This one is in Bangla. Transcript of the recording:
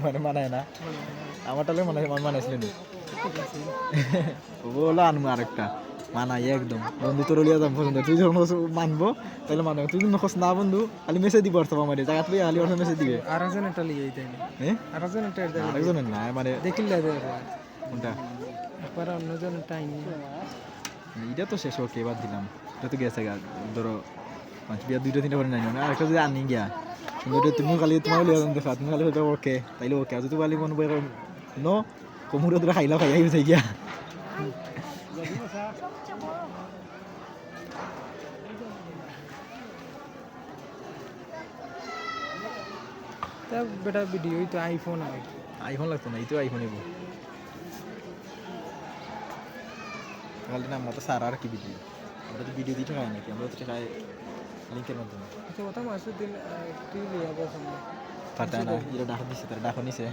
মানে মানায় না আমার তাহলে মনে হয় মানাইছিলেন বলো আনবো আরেকটা মানাই একদম বন্ধু তোর লিয়া যাম পছন্দ তুই যখন মানবো তাহলে মানবো তুই যদি নখস না বন্ধু খালি মেসেজ দিব অর্থ আমার জায়গা তুই খালি অর্থ মেসেজ দিবে আরেকজন একটা লিয়ে তাই না হ্যাঁ আরেকজন একটা আরেকজনের না মানে দেখিলে কোনটা একবার অন্যজন টাইম এটা তো শেষ ওকে এবার দিলাম এটা তো গেছে গা ধরো পাঁচ বিয়া দুইটা তিনটা করে নাই না আরেকটা যদি আনি গিয়া সুন্দর তুমি খালি তোমার লিয়া যাম দেখা তুমি খালি হয়তো ওকে তাইলে ওকে আর যদি খালি মনে বই নো কমুরে তোরা খাইলা খাই আই যাই গিয়া তা বেটা ভিডিও তো আইফোন হয় আইফোন লাগতো না এই তো আইফোন এবো খালি না আমরা তো সারা আর কি ভিডিও আমরা তো ভিডিও দিতে খাই নাকি আমরা তো খাই লিঙ্কের মাধ্যমে আচ্ছা কথা মাসুদ দিন তুই লিয়া পছন্দ ফাটা না এটা ডাক দিছে তার ডাক নিছে